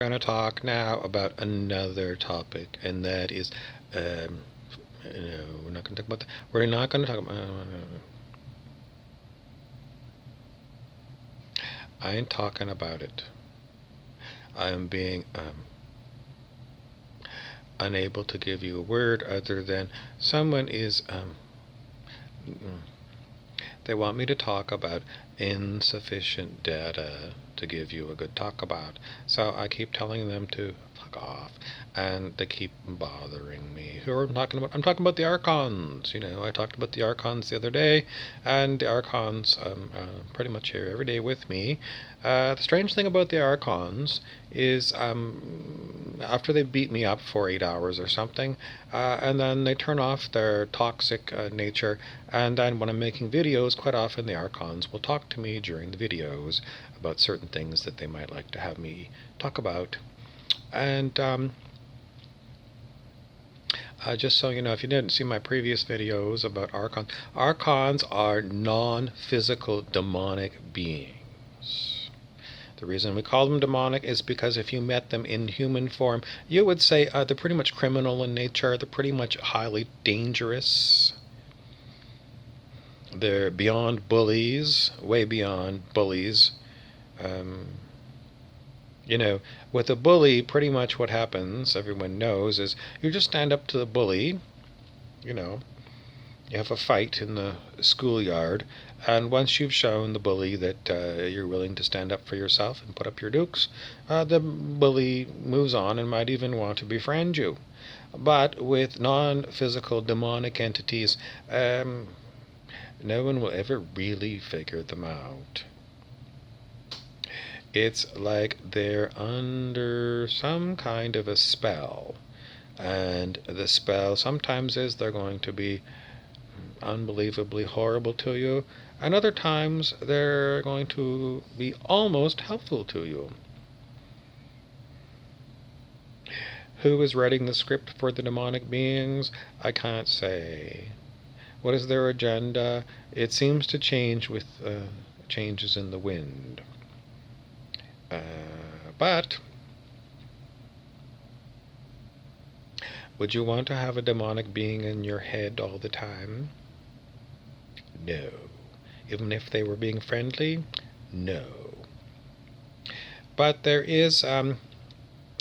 We're going to talk now about another topic, and that is, no, we're not going to talk about that. We're not going to talk about. I ain't talking about it. I am being unable to give you a word other than someone is. They want me to talk about insufficient data to give you a good talk about. So I keep telling them to fuck off, and they keep bothering me. Who am I talking about? I'm talking about the Archons. I talked about the Archons the other day, and the Archons pretty much here every day with me. The strange thing about the Archons is after they beat me up for 8 hours or something, and then they turn off their toxic nature, and then when I'm making videos, quite often the Archons will talk to me during the videos about certain things that they might like to have me talk about. And just so you know, if you didn't see my previous videos about Archons, Archons are non-physical demonic beings. The reason we call them demonic is because if you met them in human form, you would say they're pretty much criminal in nature. They're pretty much highly dangerous. They're beyond bullies, way beyond bullies. With a bully, pretty much what happens, everyone knows, is you just stand up to the bully. You have a fight in the schoolyard, and once you've shown the bully that you're willing to stand up for yourself and put up your dukes, the bully moves on and might even want to befriend you. But with non-physical demonic entities, no one will ever really figure them out. It's like they're under some kind of a spell. And the spell sometimes is they're going to be unbelievably horrible to you, and other times they're going to be almost helpful to you. Who is writing the script for the demonic beings? I can't say. What is their agenda? It seems to change with changes in the wind. But would you want to have a demonic being in your head all the time? No. Even if they were being friendly? No. But there is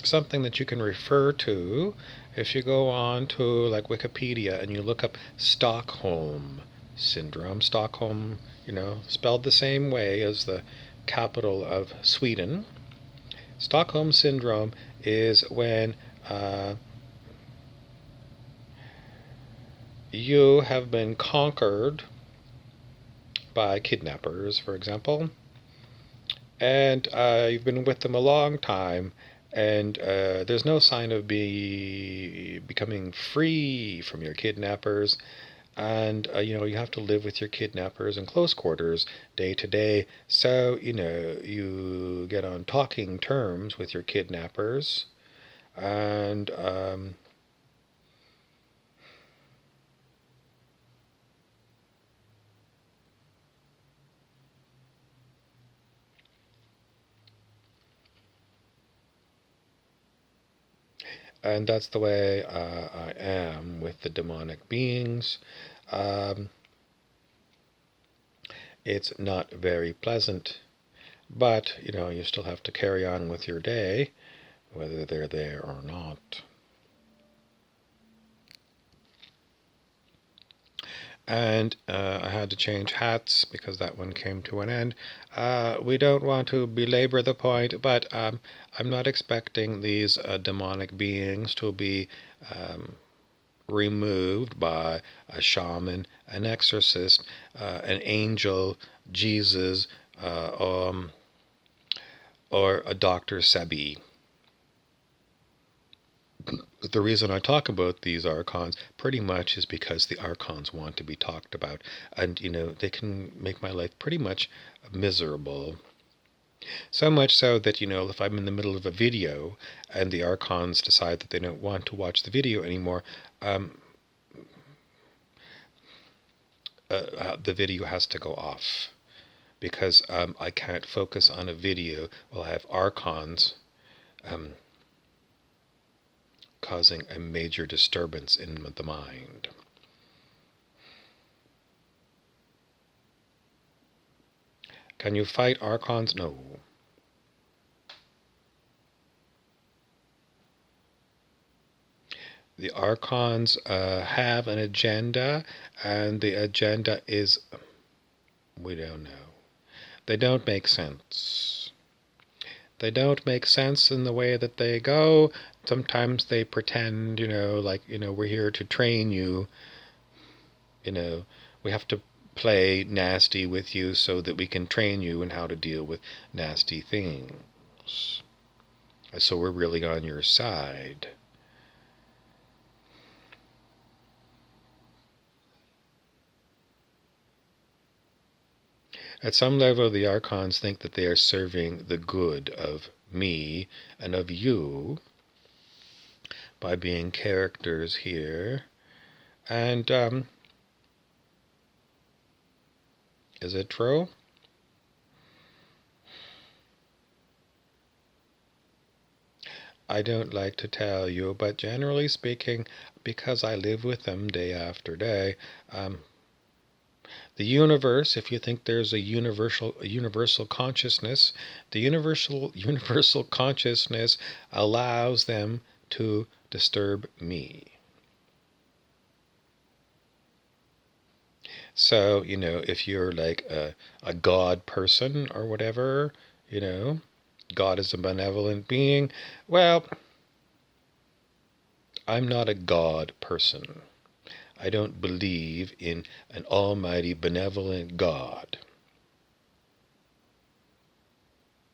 something that you can refer to if you go on to like Wikipedia and you look up Stockholm Syndrome. Stockholm, spelled the same way as the capital of Sweden. Stockholm Syndrome is when you have been conquered by kidnappers, for example, and you've been with them a long time, and there's no sign of becoming free from your kidnappers, and you have to live with your kidnappers in close quarters day to day, so you get on talking terms with your kidnappers, and that's the way I am with the demonic beings. It's not very pleasant, but you still have to carry on with your day, whether they're there or not. And I had to change hats because that one came to an end. We don't want to belabor the point, but I'm not expecting these demonic beings to be removed by a shaman, an exorcist, an angel, Jesus, or a Dr. Sebi. The reason I talk about these Archons pretty much is because the Archons want to be talked about, and they can make my life pretty much miserable. So much so that if I'm in the middle of a video and the Archons decide that they don't want to watch the video anymore, the video has to go off, because I can't focus on a video while I have Archons um, causing a major disturbance in the mind. Can you fight archons? No. The archons have an agenda, and the agenda is, we don't know. They don't make sense. They don't make sense in the way that they go. Sometimes they pretend, like, we're here to train you. We have to play nasty with you so that we can train you in how to deal with nasty things. So we're really on your side. At some level, the archons think that they are serving the good of me and of you by being characters here. And is it true? I don't like to tell you, but generally speaking, because I live with them day after day, the universe, if you think there's a universal consciousness, the universal consciousness allows them to disturb me. So, if you're like a God person or whatever, God is a benevolent being, well, I'm not a God person. I don't believe in an almighty benevolent God.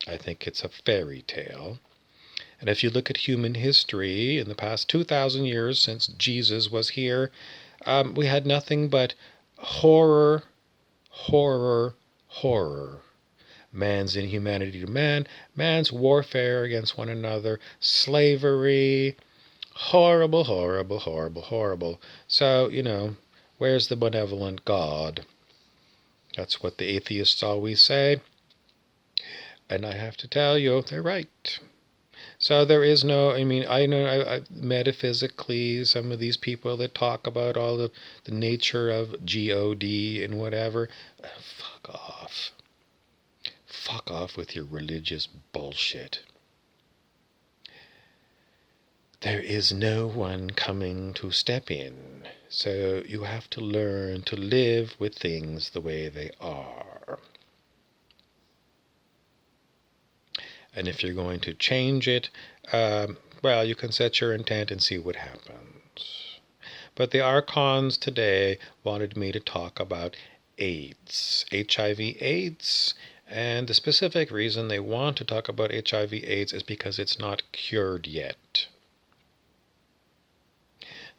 I think it's a fairy tale. And if you look at human history in the past 2,000 years since Jesus was here, we had nothing but horror, horror, horror. Man's inhumanity to man, man's warfare against one another, slavery, horrible, horrible, horrible, horrible. So, where's the benevolent God? That's what the atheists always say. And I have to tell you, they're right. So there is no, I know metaphysically, some of these people that talk about all the nature of God and whatever, fuck off. Fuck off with your religious bullshit. There is no one coming to step in, so you have to learn to live with things the way they are. And if you're going to change it, well, you can set your intent and see what happens. But the archons today wanted me to talk about AIDS, HIV/AIDS, and the specific reason they want to talk about HIV/AIDS is because it's not cured yet.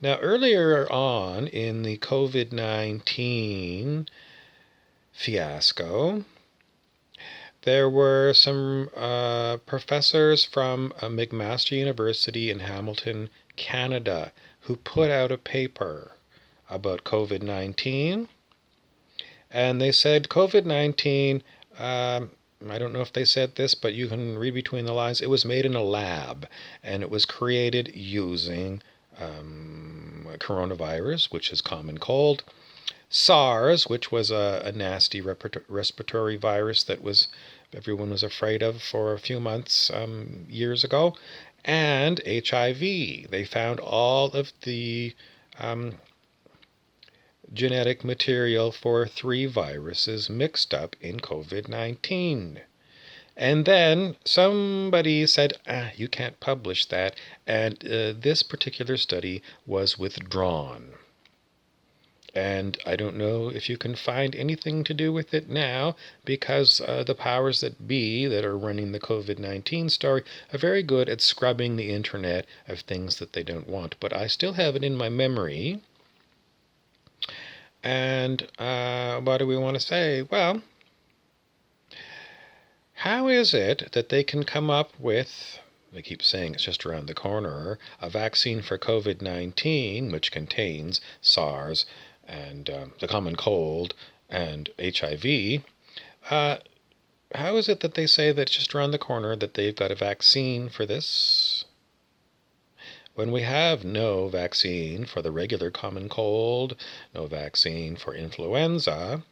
Now, earlier on in the COVID-19 fiasco, there were some professors from McMaster University in Hamilton, Canada, who put out a paper about COVID-19. And they said COVID-19, I don't know if they said this, but you can read between the lines. It was made in a lab, and it was created using coronavirus, which is common cold, SARS, which was a nasty respiratory virus that everyone was afraid of for a few months years ago, and HIV. They found all of the genetic material for 3 viruses mixed up in COVID-19. And then somebody said, you can't publish that, and this particular study was withdrawn. And I don't know if you can find anything to do with it now, because the powers that be that are running the COVID-19 story are very good at scrubbing the internet of things that they don't want. But I still have it in my memory. And what do we want to say? Well, how is it that they can come up with, they keep saying it's just around the corner, a vaccine for COVID-19, which contains SARS and the common cold and HIV, how is it that they say that just around the corner that they've got a vaccine for this, when we have no vaccine for the regular common cold, no vaccine for influenza?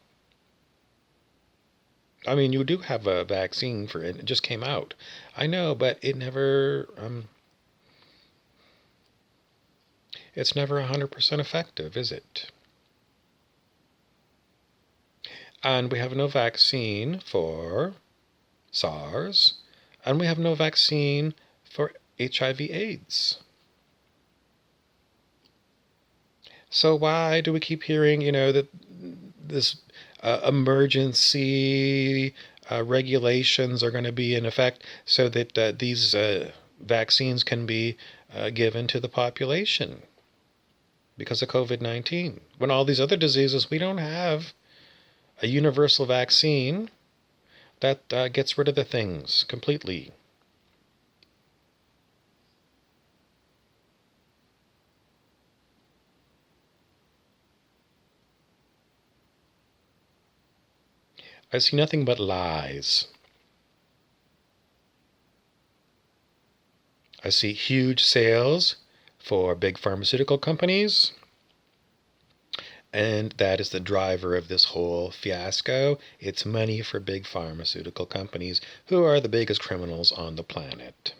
I mean, you do have a vaccine for it. It just came out. I know, but it never, it's never 100% effective, is it? And we have no vaccine for SARS, and we have no vaccine for HIV/AIDS. So why do we keep hearing, that this emergency regulations are going to be in effect so that these vaccines can be given to the population because of COVID-19? When all these other diseases, we don't have a universal vaccine that gets rid of the things completely. I see nothing but lies. I see huge sales for big pharmaceutical companies, and that is the driver of this whole fiasco. It's money for big pharmaceutical companies, who are the biggest criminals on the planet.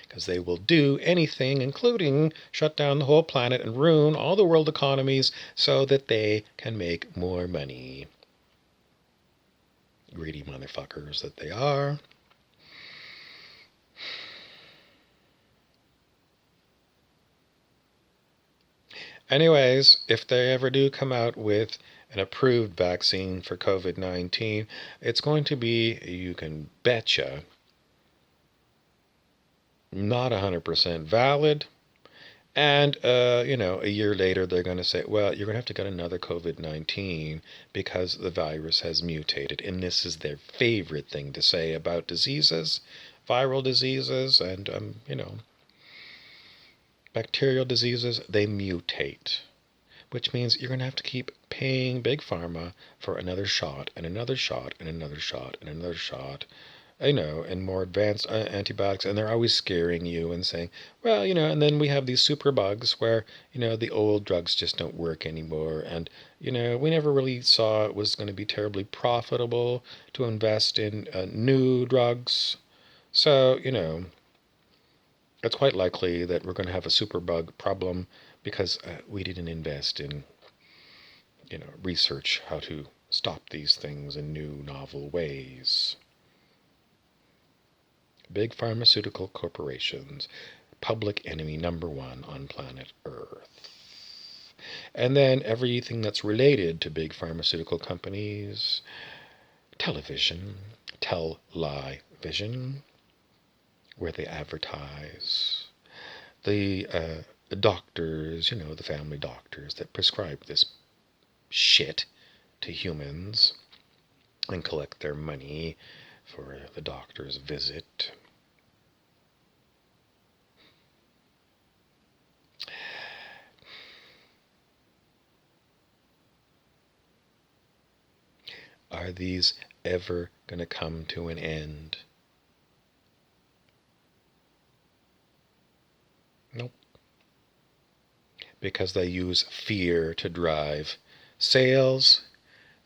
Because they will do anything, including shut down the whole planet and ruin all the world economies so that they can make more money. Greedy motherfuckers that they are. Anyways, if they ever do come out with an approved vaccine for COVID-19, it's going to be, you can betcha, not 100% valid. And, a year later, they're going to say, well, you're going to have to get another COVID-19 because the virus has mutated. And this is their favorite thing to say about diseases, viral diseases, and, bacterial diseases. They mutate, which means you're going to have to keep paying Big Pharma for another shot and another shot and another shot and another shot. And more advanced antibiotics, and they're always scaring you and saying, well, and then we have these super bugs where, the old drugs just don't work anymore. And, we never really saw it was going to be terribly profitable to invest in new drugs. So, it's quite likely that we're going to have a super bug problem because we didn't invest in, research how to stop these things in new, novel ways. Big pharmaceutical corporations, public enemy number one on planet Earth. And then everything that's related to big pharmaceutical companies, television, tell-lie-vision, where they advertise, the doctors, the family doctors that prescribe this shit to humans and collect their money for the doctor's visit. Are these ever going to come to an end? Nope. Because they use fear to drive sales.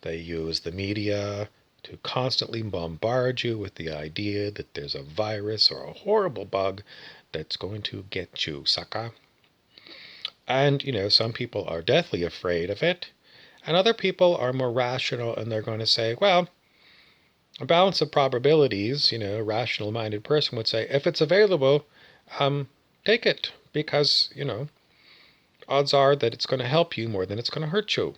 They use the media to constantly bombard you with the idea that there's a virus or a horrible bug that's going to get you, sucker. And, some people are deathly afraid of it. And other people are more rational, and they're going to say, well, a balance of probabilities, a rational-minded person would say, if it's available, take it. Because, odds are that it's going to help you more than it's going to hurt you.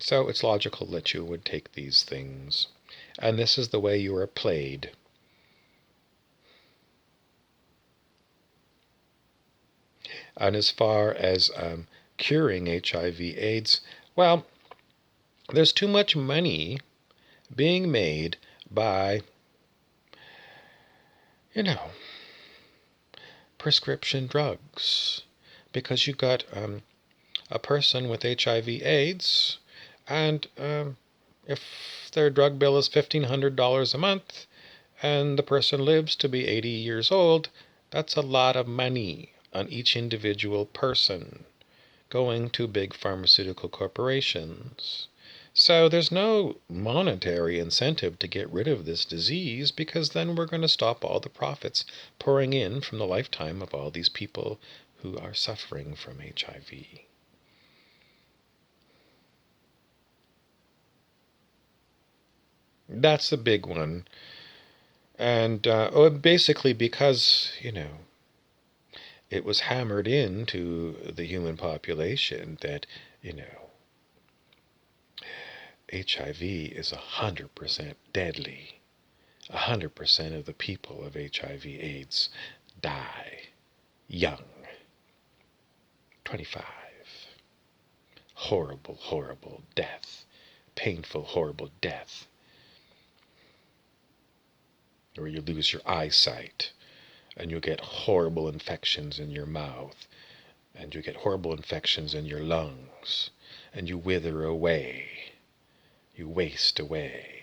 So it's logical that you would take these things. And this is the way you are played. And as far as curing HIV/AIDS, well, there's too much money being made by, prescription drugs. Because you got a person with HIV/AIDS, and If their drug bill is $1,500 a month and the person lives to be 80 years old, that's a lot of money on each individual person going to big pharmaceutical corporations. So there's no monetary incentive to get rid of this disease, because then we're going to stop all the profits pouring in from the lifetime of all these people who are suffering from HIV. That's the big one. And basically because, it was hammered into the human population that, HIV is 100% deadly. 100% of the people of HIV/AIDS die young. 25. Horrible, horrible death. Painful, horrible death. Or you lose your eyesight, and you get horrible infections in your mouth, and you get horrible infections in your lungs, and you wither away. You waste away.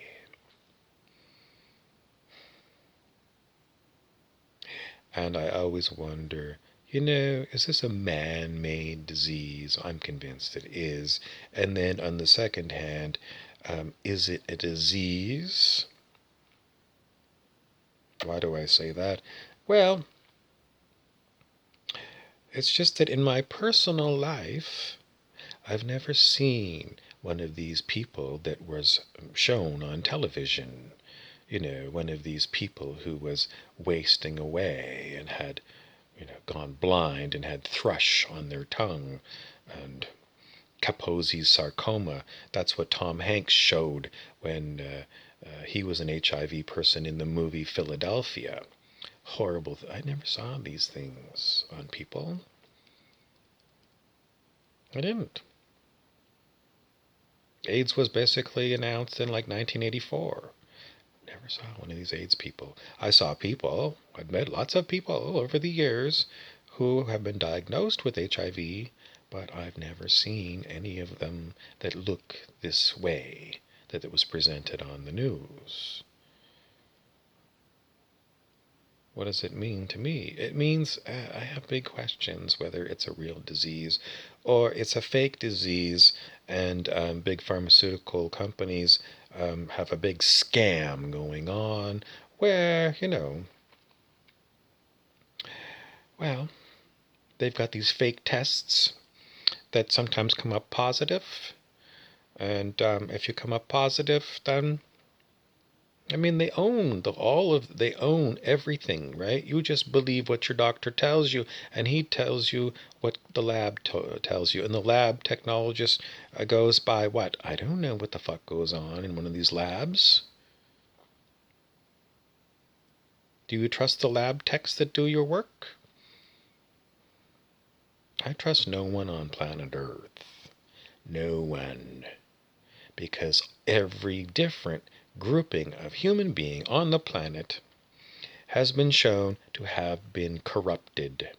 And I always wonder, is this a man-made disease? I'm convinced it is. And then on the second hand, is it a disease? Why do I say that? Well, it's just that in my personal life, I've never seen one of these people that was shown on television. One of these people who was wasting away and had, gone blind and had thrush on their tongue and Kaposi's sarcoma. That's what Tom Hanks showed when he was an HIV person in the movie Philadelphia. Horrible. I never saw these things on people. I didn't. AIDS was basically announced in like 1984. Never saw one of these AIDS people. I saw people, I've met lots of people over the years who have been diagnosed with HIV, but I've never seen any of them that look this way, that it was presented on the news. What does it mean to me? It means I have big questions whether it's a real disease or it's a fake disease, and big pharmaceutical companies have a big scam going on where, well, they've got these fake tests that sometimes come up positive. And if you come up positive, then they own they own everything, right? You just believe what your doctor tells you, and he tells you what the lab tells you. And the lab technologist goes by what? I don't know what the fuck goes on in one of these labs. Do you trust the lab techs that do your work? I trust no one on planet Earth. No one. Because every different grouping of human being on the planet has been shown to have been corrupted.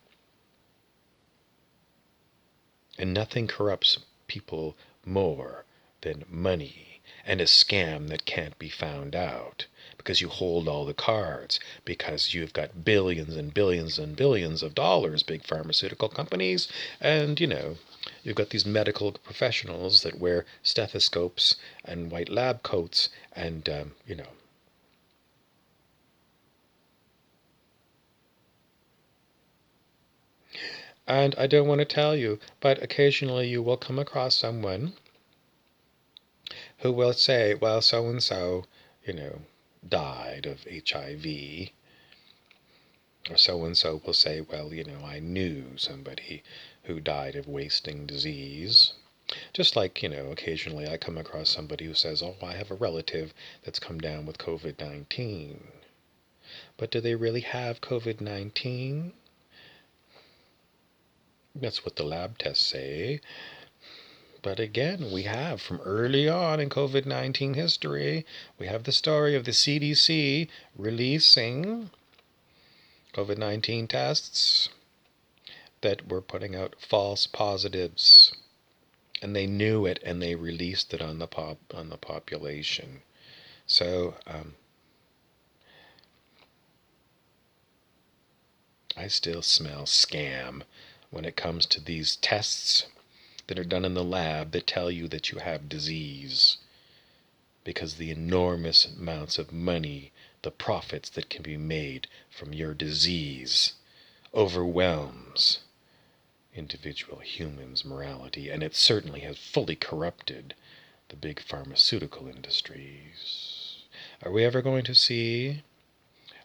And nothing corrupts people more than money and a scam that can't be found out, because you hold all the cards, because you've got billions and billions and billions of dollars, big pharmaceutical companies, and you've got these medical professionals that wear stethoscopes and white lab coats and And I don't want to tell you, but occasionally you will come across someone who will say, well, so-and-so, died of HIV. Or so-and-so will say, well, I knew somebody who died of wasting disease. Just like, occasionally I come across somebody who says, oh, I have a relative that's come down with COVID-19. But do they really have COVID-19? That's what the lab tests say. But again, we have from early on in COVID-19 history, we have the story of the CDC releasing COVID-19 tests that were putting out false positives. And they knew it, and they released it on the population. So I still smell scam when it comes to these tests that are done in the lab that tell you that you have disease, because the enormous amounts of money, the profits that can be made from your disease, overwhelms individual humans' morality, and it certainly has fully corrupted the big pharmaceutical industries. Are we ever going to see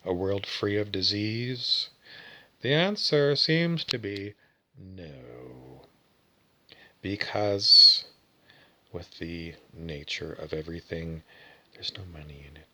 a world free of disease? The answer seems to be no, because with the nature of everything, there's no money in it.